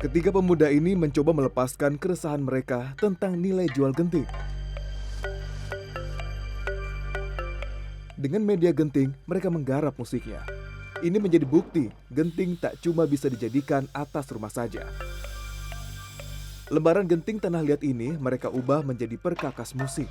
Ketiga pemuda ini mencoba melepaskan keresahan mereka tentang nilai jual genting. Dengan media genting, mereka menggarap musiknya. Ini menjadi bukti genting tak cuma bisa dijadikan atas rumah saja. Lembaran genting tanah liat ini mereka ubah menjadi perkakas musik.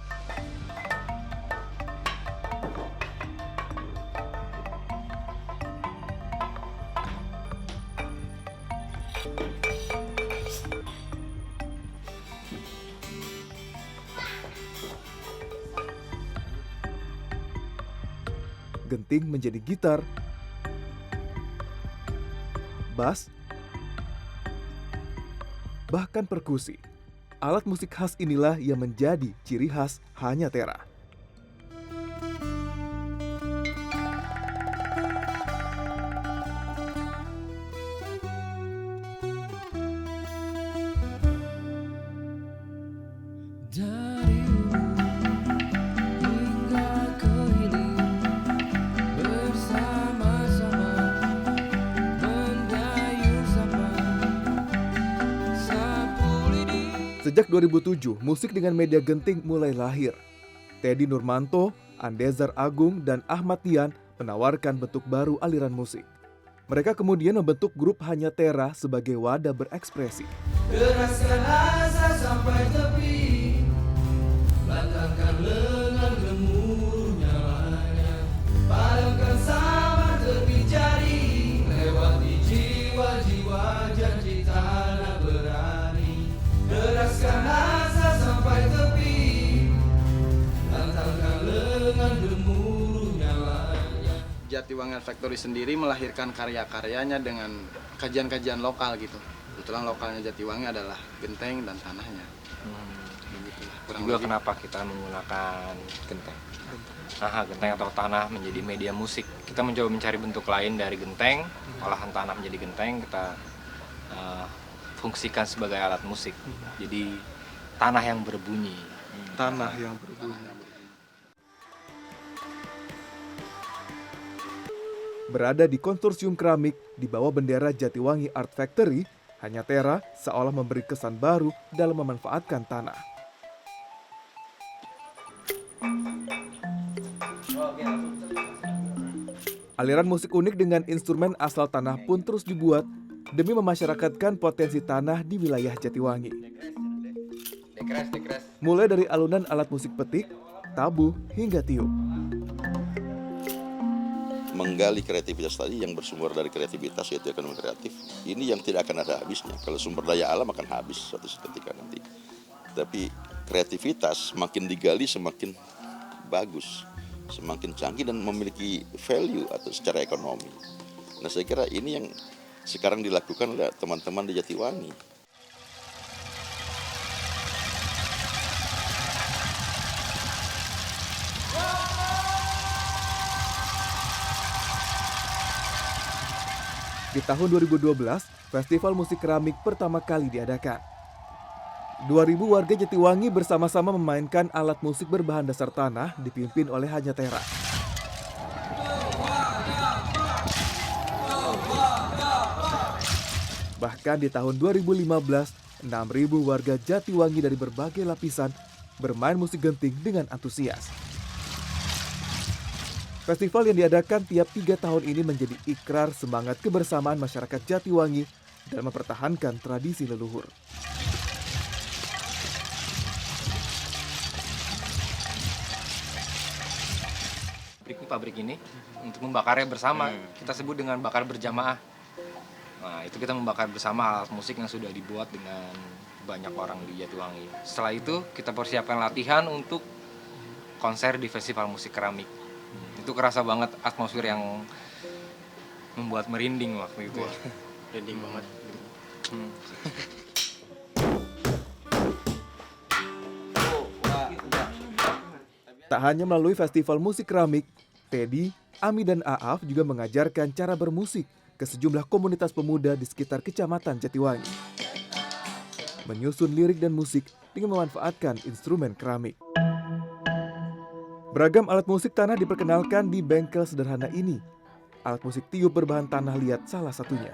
Genting menjadi gitar, bass, bahkan perkusi. Alat musik khas inilah yang menjadi ciri khas Hanyatera. Dari hingga ke hilir bersama-sama mendayu sama sapu lidi. Sejak 2007, musik dengan media genting mulai lahir. Teddy Nurmanto, Andezar Agung, dan Ahmad Tian menawarkan bentuk baru aliran musik. Mereka kemudian membentuk grup Hanyatera sebagai wadah berekspresi. Deraskan asa sampai tepi, lantangkan lengan gemuruh nyalanya, padamkan sama tepi jari, lewati jiwa-jiwa janji tanah berani. Deraskan asa sampai tepi, lantangkan lengan gemuruh nyalanya. Jatiwangi Art Factory sendiri melahirkan karya-karyanya dengan kajian-kajian lokal gitu. Kebetulan lokalnya Jatiwangi adalah genteng dan tanahnya. Begitulah, kurang Juga lebih. kenapa kita menggunakan genteng? Genteng atau tanah menjadi media musik. Kita mencoba mencari bentuk lain dari genteng, olahan tanah menjadi genteng, kita fungsikan sebagai alat musik. Jadi tanah yang berbunyi. Tanah yang berbunyi. Berada di konsorsium keramik di bawah bendera Jatiwangi Art Factory, Hanyatera seolah memberi kesan baru dalam memanfaatkan tanah. Aliran musik unik dengan instrumen asal tanah pun terus dibuat demi memasyarakatkan potensi tanah di wilayah Jatiwangi. Mulai dari alunan alat musik petik, tabu, hingga tiup. Menggali kreativitas tadi yang bersumber dari kreativitas, yaitu ekonomi kreatif, ini yang tidak akan ada habisnya. Kalau sumber daya alam akan habis suatu ketika nanti, tapi kreativitas semakin digali semakin bagus, semakin canggih dan memiliki value atau secara ekonomi. Nah, saya kira ini yang sekarang dilakukan oleh teman-teman di Jatiwangi. Di tahun 2012, festival musik keramik pertama kali diadakan. 2.000 warga Jatiwangi bersama-sama memainkan alat musik berbahan dasar tanah dipimpin oleh Hanyatera. Bahkan di tahun 2015, 6.000 warga Jatiwangi dari berbagai lapisan bermain musik genting dengan antusias. Festival yang diadakan tiap 3 tahun ini menjadi ikrar semangat kebersamaan masyarakat Jatiwangi dalam mempertahankan tradisi leluhur. Pabrik ini untuk membakarnya bersama, kita sebut dengan bakar berjamaah. Nah, itu kita membakar bersama alat musik yang sudah dibuat dengan banyak orang di Jatiwangi. Setelah itu kita persiapkan latihan untuk konser di festival musik keramik. Itu kerasa banget atmosfer yang membuat merinding waktu itu. Merinding banget. Tak hanya melalui festival musik keramik, Teddy, Ami, dan Aaf juga mengajarkan cara bermusik ke sejumlah komunitas pemuda di sekitar Kecamatan Jatiwangi. Menyusun lirik dan musik dengan memanfaatkan instrumen keramik. Beragam alat musik tanah diperkenalkan di bengkel sederhana ini. Alat musik tiup berbahan tanah liat salah satunya.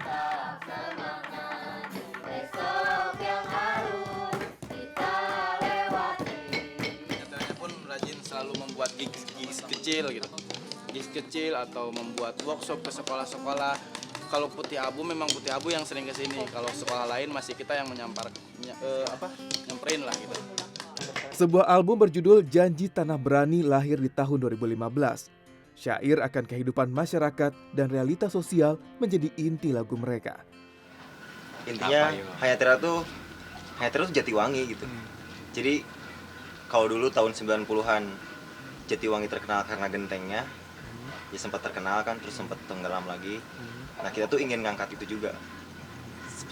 kecil gitu, gigs kecil atau membuat workshop ke sekolah-sekolah. Kalau Putih Abu memang Putih Abu yang sering kesini. Kalau sekolah lain masih kita yang nyamperin lah gitu. Sebuah album berjudul Janji Tanah Berani lahir di tahun 2015. Syair akan kehidupan masyarakat dan realitas sosial menjadi inti lagu mereka. Intinya Hayatera tuh Jatiwangi gitu. Jadi kalau dulu tahun 90-an Jatiwangi terkenal karena gentengnya, ya sempat terkenal kan, terus sempat tenggelam lagi. Nah kita tuh ingin ngangkat itu juga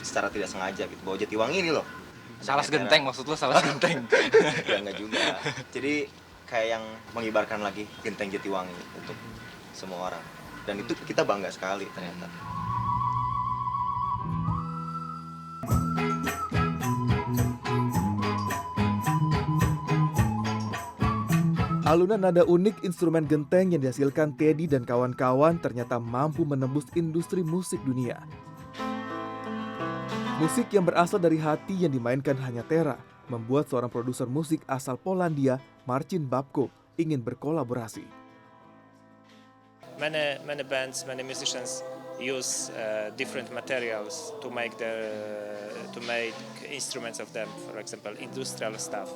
secara tidak sengaja gitu, bahwa Jatiwangi ini loh. Salas genteng, maksud lo salas genteng? Ya enggak juga. Jadi kayak yang mengibarkan lagi genteng Jatiwangi untuk semua orang. Dan itu kita bangga sekali ternyata. Alunan nada unik instrumen genteng yang dihasilkan Teddy dan kawan-kawan ternyata mampu menembus industri musik dunia. Musik yang berasal dari hati yang dimainkan Hayatera membuat seorang produser musik asal Polandia, Marcin Babko, ingin berkolaborasi. Many bands, many musicians use different materials to make instruments of them. For example, industrial stuff.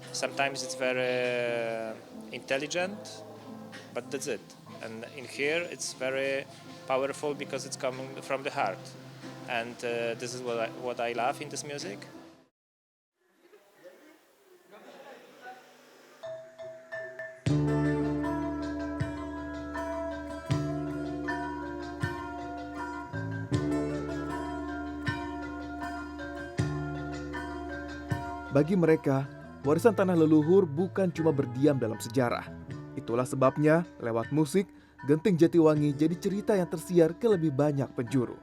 Sometimes it's very intelligent, but that's it. And in here, it's very powerful because it's coming from the heart. And this is what I love in this music. Bagi mereka, warisan tanah leluhur bukan cuma berdiam dalam sejarah. Itulah sebabnya, lewat musik, Genting Jatiwangi jadi cerita yang tersiar ke lebih banyak penjuru.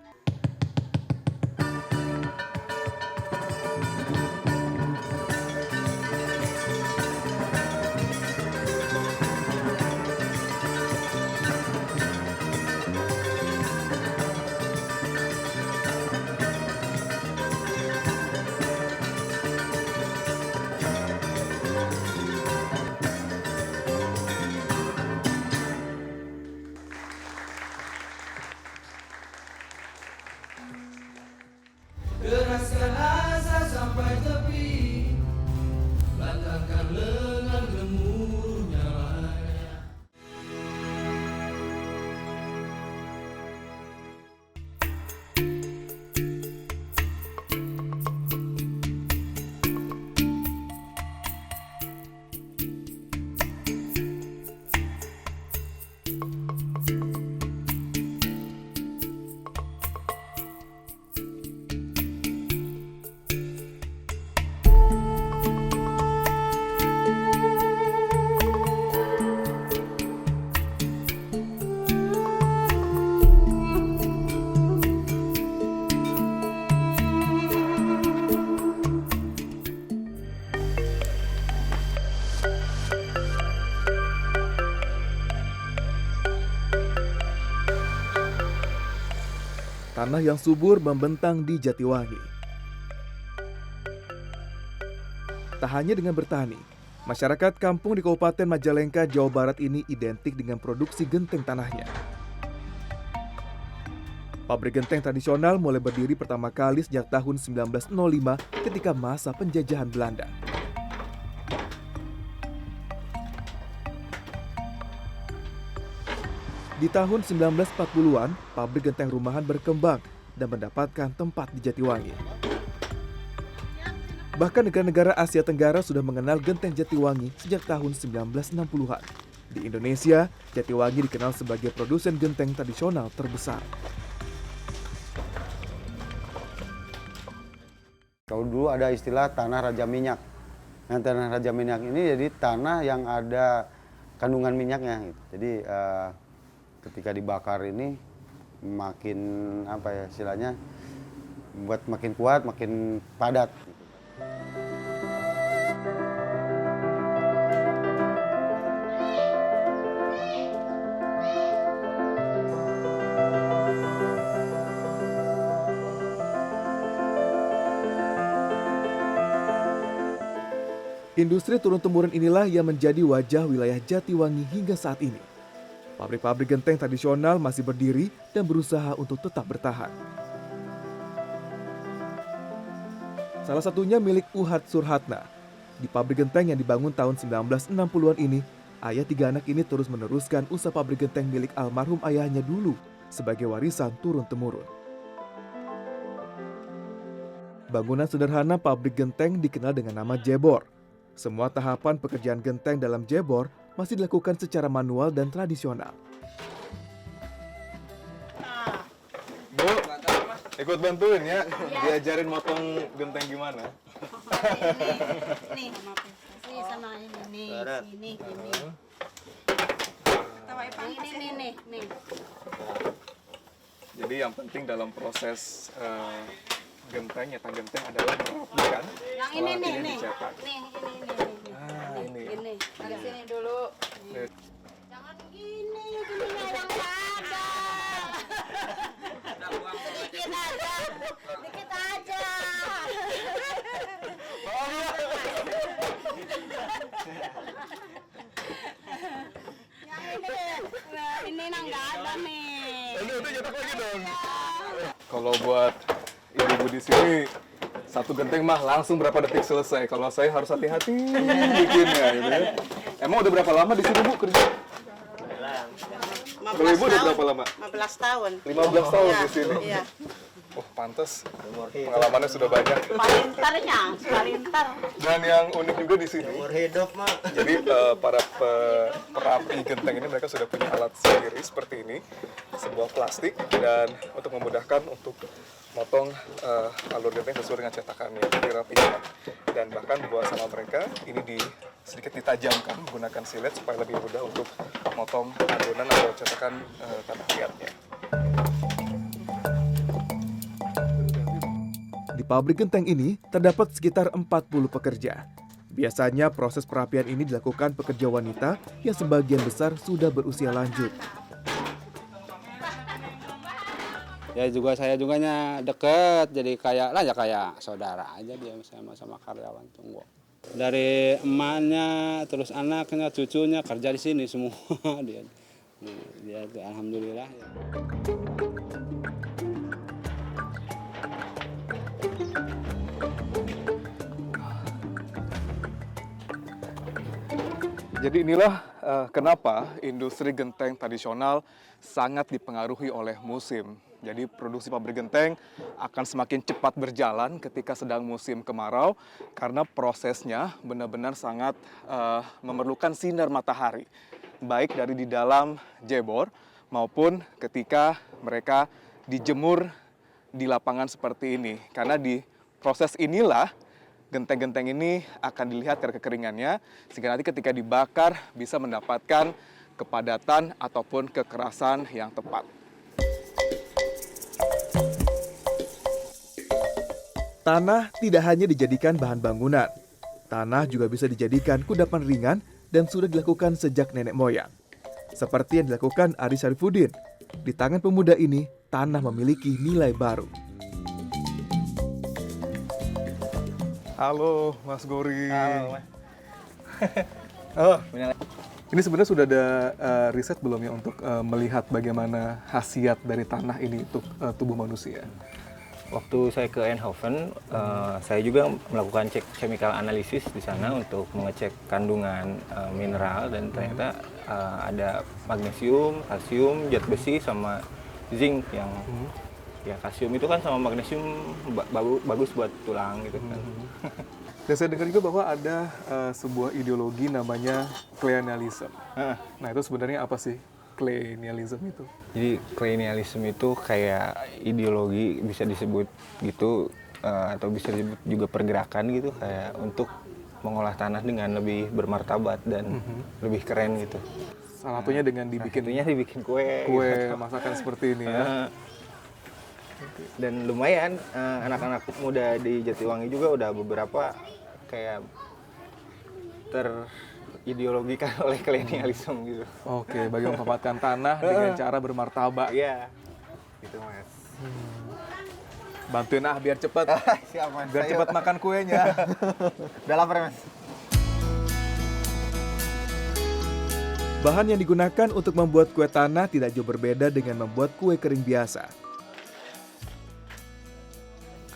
Keraskan asa sampai tepi, lantangkan lengan gemuruh nyalanya. Tanah yang subur membentang di Jatiwangi. Tak hanya dengan bertani, masyarakat kampung di Kabupaten Majalengka, Jawa Barat ini identik dengan produksi genteng tanahnya. Pabrik genteng tradisional mulai berdiri pertama kali sejak tahun 1905 ketika masa penjajahan Belanda. Di tahun 1940-an, pabrik genteng rumahan berkembang dan mendapatkan tempat di Jatiwangi. Bahkan negara-negara Asia Tenggara sudah mengenal genteng Jatiwangi sejak tahun 1960-an. Di Indonesia, Jatiwangi dikenal sebagai produsen genteng tradisional terbesar. Kalau dulu ada istilah tanah raja minyak. Nah, tanah raja minyak ini jadi tanah yang ada kandungan minyaknya. Jadi ketika dibakar ini makin apa ya istilahnya buat makin kuat, makin padat. Industri turun-temurun inilah yang menjadi wajah wilayah Jatiwangi hingga saat ini. Pabrik-pabrik genteng tradisional masih berdiri dan berusaha untuk tetap bertahan. Salah satunya milik Uhad Surhatna. Di pabrik genteng yang dibangun tahun 1960-an ini, ayah 3 anak ini terus meneruskan usaha pabrik genteng milik almarhum ayahnya dulu sebagai warisan turun-temurun. Bangunan sederhana pabrik genteng dikenal dengan nama Jebor. Semua tahapan pekerjaan genteng dalam Jebor masih dilakukan secara manual dan tradisional. Bu, ikut bantuin ya, diajarin motong genteng gimana? Nih sama ini nih, sini ini. Nih. Jadi yang penting dalam proses genteng, nyetak genteng adalah merapikan. Yang ini nih. Dicetak. Ini. Ini. Ini. Dari sini dulu. Jangan gini yang ada. Dikit aja. Ini nggak ada nih. Udah nyetak lagi dong. Kalau buat ibu-ibu di sini, satu genteng mah langsung berapa detik selesai. Kalau saya harus hati-hati bikinnya gitu ya. Emang udah berapa lama di sini Bu kerja? Kalau Ibu udah berapa lama? 15 tahun. 15 tahun di sini. Iya. Oh, pantas. Pengalamannya sudah banyak. Paling ntar. Dan yang unik juga di sini. hidup mah. Jadi para perapi genteng ini mereka sudah punya alat sendiri seperti ini, sebuah plastik, dan untuk memudahkan untuk motong alur genteng sesuai dengan cetakannya, dirapikan. Dan bahkan dibawa sama mereka ini sedikit ditajamkan menggunakan silet supaya lebih mudah untuk motong adonan atau cetakan tanah liatnya. Di pabrik genteng ini terdapat sekitar 40 pekerja. Biasanya proses perapian ini dilakukan pekerja wanita yang sebagian besar sudah berusia lanjut. Ya juga saya juganya deket, jadi kayak saudara aja dia sama karyawan tunggu. Dari emaknya, terus anaknya, cucunya kerja di sini semua dia tuh alhamdulillah. Ya. Jadi inilah kenapa industri genteng tradisional sangat dipengaruhi oleh musim. Jadi produksi pabrik genteng akan semakin cepat berjalan ketika sedang musim kemarau karena prosesnya benar-benar sangat memerlukan sinar matahari. Baik dari di dalam jebor maupun ketika mereka dijemur di lapangan seperti ini. Karena di proses inilah genteng-genteng ini akan dilihat kekeringannya, sehingga nanti ketika dibakar bisa mendapatkan kepadatan ataupun kekerasan yang tepat. Tanah tidak hanya dijadikan bahan bangunan. Tanah juga bisa dijadikan kudapan ringan dan sudah dilakukan sejak nenek moyang. Seperti yang dilakukan Ari Syarifuddin. Di tangan pemuda ini, tanah memiliki nilai baru. Halo Mas Gori. Halo, Mas. Ini sebenarnya sudah ada riset belum ya untuk melihat bagaimana khasiat dari tanah ini untuk tubuh manusia? Waktu saya ke Eindhoven, saya juga melakukan cek chemical analysis di sana untuk mengecek kandungan mineral dan ternyata ada magnesium, kalsium, zat besi sama zinc yang ya kalsium itu kan sama magnesium bagus buat tulang gitu kan. Dan saya dengar juga bahwa ada sebuah ideologi namanya Kleinialism. Nah itu sebenarnya apa sih Kleinialism itu? Jadi Kleinialism itu kayak ideologi bisa disebut gitu atau bisa disebut juga pergerakan gitu kayak untuk mengolah tanah dengan lebih bermartabat dan lebih keren gitu. Salah satunya dengan dibikin kue gitu. Masakan seperti ini ya. Dan lumayan anak-anak muda di Jatiwangi juga udah beberapa kayak terideologikan oleh kolonialisme gitu. Oke, bagi memanfaatkan tanah dengan cara bermartabat. Iya, gitu Mas. Bantuin biar cepet, Siap, Mas. biar cepet makan kuenya. Udah lapar Mas. Bahan yang digunakan untuk membuat kue tanah tidak jauh berbeda dengan membuat kue kering biasa.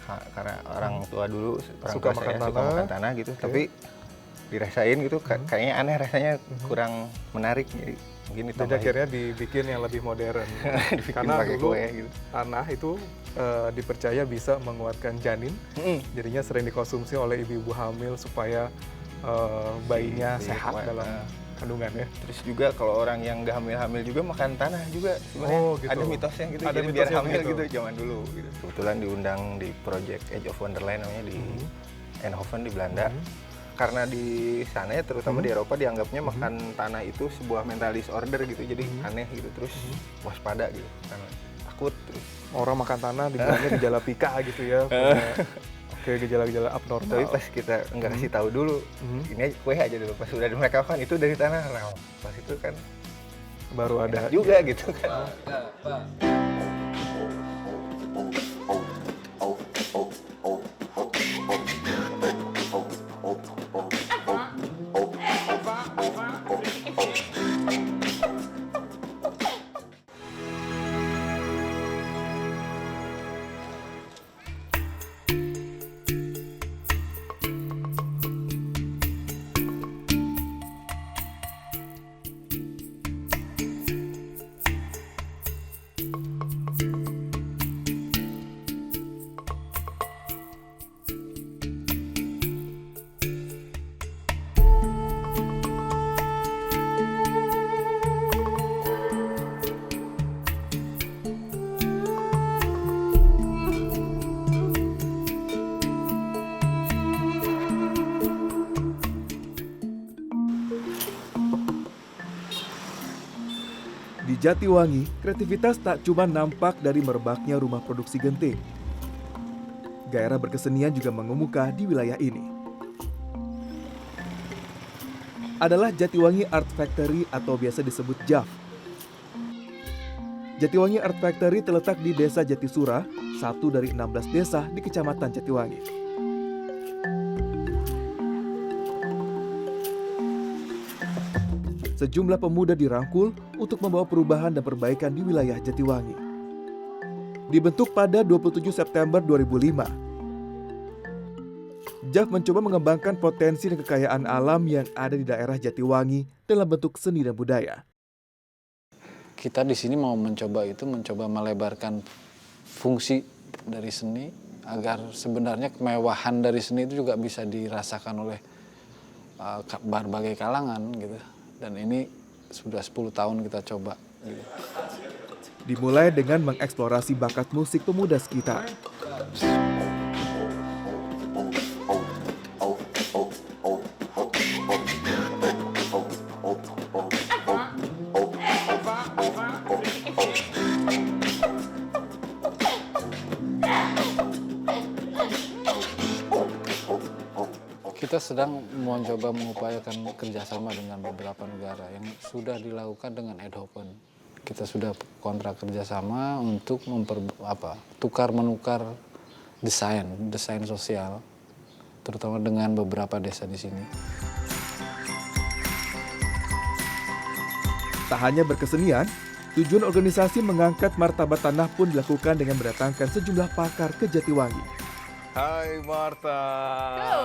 Karena orang tua dulu, orang Suka tua saya makan suka tanah. makan tanah gitu, tapi dirasain gitu kayaknya aneh rasanya, kurang menarik, jadi mungkin Jadi ditambahin. akhirnya dibikin yang lebih modern. Dibikin Karena pakai dulu kue gitu. tanah itu dipercaya bisa menguatkan janin, jadinya sering dikonsumsi oleh ibu-ibu hamil supaya bayinya Iya, sehat kuat. dalam kandungan ya. Terus juga kalau orang yang nggak hamil-hamil juga makan tanah juga sebenarnya. Oh, gitu. Ada mitosnya gitu, Ada jadi biar mitosnya hamil begitu. gitu zaman dulu gitu. Kebetulan diundang di project Age of Wonderland namanya di Eindhoven di Belanda. Karena di sana ya, terutama di Eropa, dianggapnya makan tanah itu sebuah mental disorder gitu, jadi aneh gitu, terus waspada gitu, karena takut terus. Orang makan tanah dibilangnya gejala pika gitu ya. Kayak gejala-gejala abnormal. Tapi pas kita nggak kasih tahu dulu, ini aja kue aja dulu. Pas udah mereka makan itu dari tanah, nah pas itu kan baru ada enak juga gitu kan. Di Jatiwangi, kreativitas tak cuma nampak dari merebaknya rumah produksi genting. Gairah berkesenian juga mengemuka di wilayah ini. Adalah Jatiwangi Art Factory atau biasa disebut JAF. Jatiwangi Art Factory terletak di Desa Jatisura, satu dari 16 desa di Kecamatan Jatiwangi. Sejumlah pemuda dirangkul untuk membawa perubahan dan perbaikan di wilayah Jatiwangi. Dibentuk pada 27 September 2005, JAF mencoba mengembangkan potensi dan kekayaan alam yang ada di daerah Jatiwangi dalam bentuk seni dan budaya. Kita di sini mau mencoba melebarkan fungsi dari seni agar sebenarnya kemewahan dari seni itu juga bisa dirasakan oleh berbagai kalangan gitu. Dan ini sudah 10 tahun kita coba. Gitu. Dimulai dengan mengeksplorasi bakat musik pemuda sekitar. Kita sedang mencoba mengupayakan kerjasama dengan beberapa negara yang sudah dilakukan dengan Eindhoven. Kita sudah kontrak kerjasama untuk tukar-menukar desain sosial, terutama dengan beberapa desa di sini. Tak hanya berkesenian, tujuan organisasi mengangkat martabat tanah pun dilakukan dengan mendatangkan sejumlah pakar ke Jatiwangi. Hai Marta. Hello.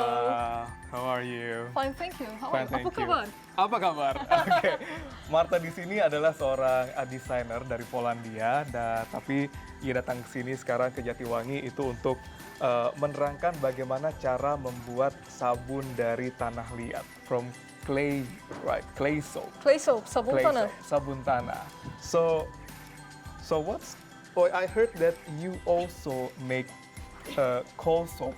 How are you? Fine, thank you. Fine, thank Apa you. kabar? Apa kabar? Oke. Marta di sini adalah seorang desainer dari Polandia, tapi ia datang ke sini sekarang ke Jatiwangi itu untuk menerangkan bagaimana cara membuat sabun dari tanah liat, from clay, right? Clay soap. Clay soap, sabun Clay tanah. soap, sabun tanah. So what's? Oh, I heard that you also make coal soap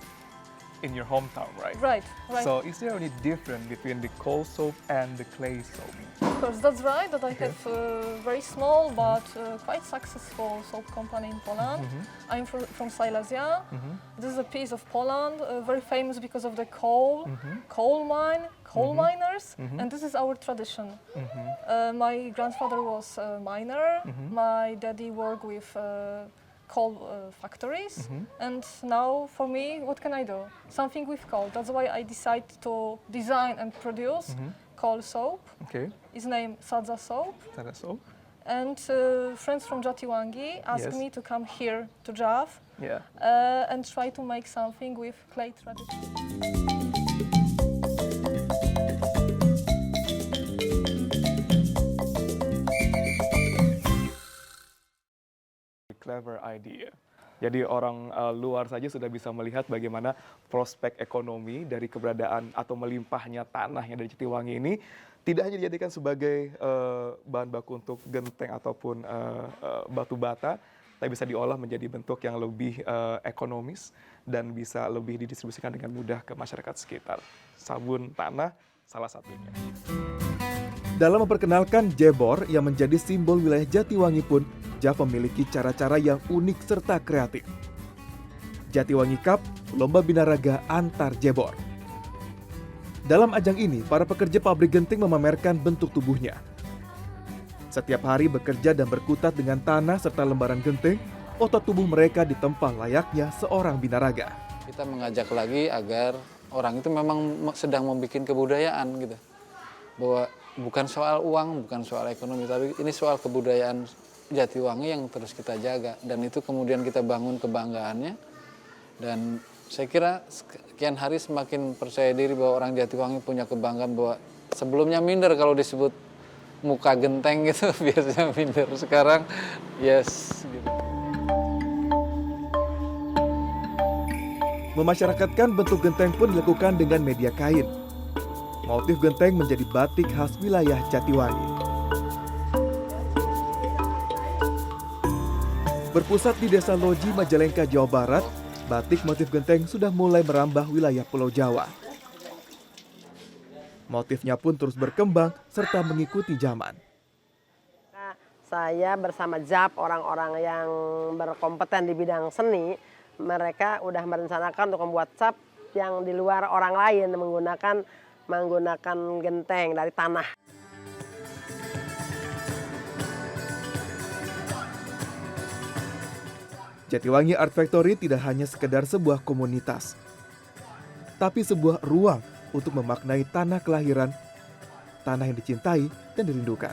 in your hometown, right? Right. So is there any difference between the coal soap and the clay soap? Of course, that's right. That I have a very small but quite successful soap company in Poland. I'm from Silesia. This is a piece of Poland, very famous because of the coal miners, and this is our tradition. My grandfather was a miner. My daddy worked with coal factories, and now for me, what can I do? Something with coal. That's why I decided to design and produce called soap. Okay. It's named Sadza soap. So, And friends from Jatiwangi asked Yes. me to come here to Jav yeah. and try to make something with clay tradition. Clever idea. Jadi orang luar saja sudah bisa melihat bagaimana prospek ekonomi dari keberadaan atau melimpahnya tanah yang dari Jatiwangi ini tidak hanya dijadikan sebagai bahan baku untuk genteng ataupun batu bata, tapi bisa diolah menjadi bentuk yang lebih ekonomis dan bisa lebih didistribusikan dengan mudah ke masyarakat sekitar. Sabun tanah salah satunya. Dalam memperkenalkan Jebor yang menjadi simbol wilayah Jatiwangi pun, Jav memiliki cara-cara yang unik serta kreatif. Jatiwangi Cup, lomba binaraga antar Jebor. Dalam ajang ini, para pekerja pabrik genting memamerkan bentuk tubuhnya. Setiap hari bekerja dan berkutat dengan tanah serta lembaran genting, otot tubuh mereka ditempa layaknya seorang binaraga. Kita mengajak lagi agar orang itu memang sedang membuat kebudayaan gitu. Bahwa bukan soal uang, bukan soal ekonomi, tapi ini soal kebudayaan Jatiwangi yang terus kita jaga. Dan itu kemudian kita bangun kebanggaannya. Dan saya kira sekian hari semakin percaya diri bahwa orang Jatiwangi punya kebanggaan bahwa sebelumnya minder kalau disebut muka genteng gitu, biasanya minder. Sekarang yes gitu. Memasyarakatkan bentuk genteng pun dilakukan dengan media kain. Motif genteng menjadi batik khas wilayah Jatiwangi. Berpusat di Desa Loji, Majalengka, Jawa Barat, batik motif genteng sudah mulai merambah wilayah Pulau Jawa. Motifnya pun terus berkembang serta mengikuti zaman. Saya bersama JAP, orang-orang yang berkompeten di bidang seni, mereka udah merencanakan untuk membuat cap yang di luar orang lain menggunakan genteng dari tanah. Jatiwangi Art Factory tidak hanya sekedar sebuah komunitas, tapi sebuah ruang untuk memaknai tanah kelahiran, tanah yang dicintai dan dirindukan.